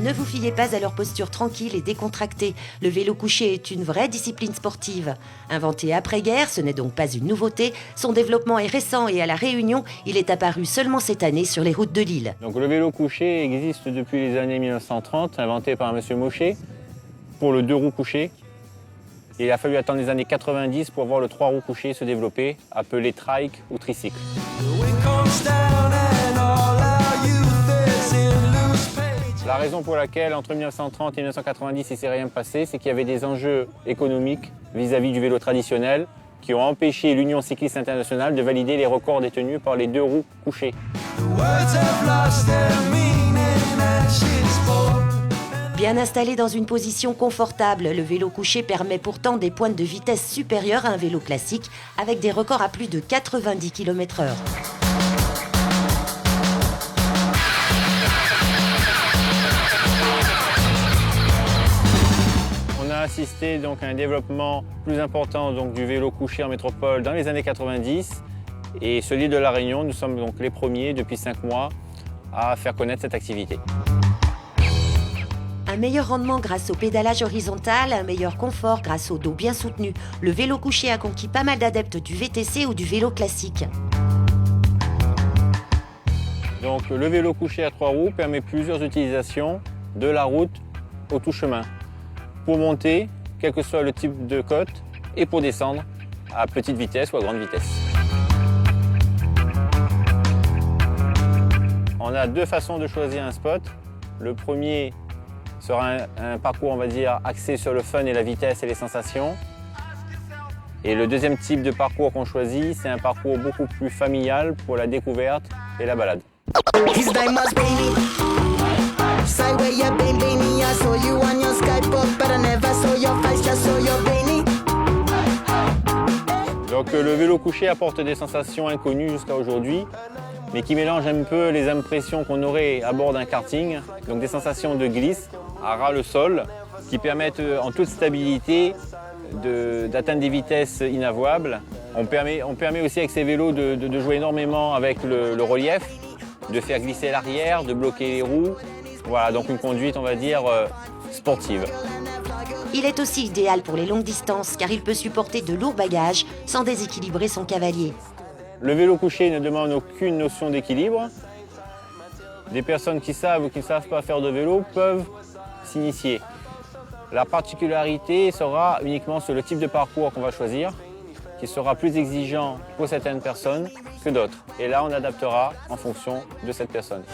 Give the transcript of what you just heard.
Ne vous fiez pas à leur posture tranquille et décontractée. Le vélo couché est une vraie discipline sportive. Inventé après-guerre, ce n'est donc pas une nouveauté. Son développement est récent et à La Réunion, il est apparu seulement cette année sur les routes de l'île. Donc le vélo couché existe depuis les années 1930, inventé par M. Mochet pour le 2 roues couché. Et il a fallu attendre les années 90 pour voir le 3 roues couché se développer, appelé trike ou tricycle. La raison pour laquelle, entre 1930 et 1990, il ne s'est rien passé, c'est qu'il y avait des enjeux économiques vis-à-vis du vélo traditionnel qui ont empêché l'Union cycliste internationale de valider les records détenus par les 2 roues couchées. Bien installé dans une position confortable, le vélo couché permet pourtant des pointes de vitesse supérieures à un vélo classique, avec des records à plus de 90 km/h. On a assisté donc à un développement plus important donc, du vélo couché en métropole dans les années 90. Et sur l'île de La Réunion, nous sommes donc les premiers depuis 5 mois à faire connaître cette activité. Un meilleur rendement grâce au pédalage horizontal, un meilleur confort grâce au dos bien soutenu. Le vélo couché a conquis pas mal d'adeptes du VTC ou du vélo classique. Donc le vélo couché à 3 roues permet plusieurs utilisations de la route au tout chemin. Pour monter, quel que soit le type de côte, et pour descendre à petite vitesse ou à grande vitesse. On a 2 façons de choisir un spot. Le premier sera un parcours, on va dire, axé sur le fun et la vitesse et les sensations. Et le deuxième type de parcours qu'on choisit, c'est un parcours beaucoup plus familial pour la découverte et la balade. Donc le vélo couché apporte des sensations inconnues jusqu'à aujourd'hui, mais qui mélangent un peu les impressions qu'on aurait à bord d'un karting, donc des sensations de glisse à ras le sol, qui permettent en toute stabilité d'atteindre des vitesses inavouables. On permet aussi avec ces vélos de jouer énormément avec le relief, de faire glisser l'arrière, de bloquer les roues. Voilà, donc une conduite, on va dire, sportive. Il est aussi idéal pour les longues distances car il peut supporter de lourds bagages sans déséquilibrer son cavalier. Le vélo couché ne demande aucune notion d'équilibre. Des personnes qui savent ou qui ne savent pas faire de vélo peuvent s'initier. La particularité sera uniquement sur le type de parcours qu'on va choisir, qui sera plus exigeant pour certaines personnes que d'autres. Et là, on adaptera en fonction de cette personne.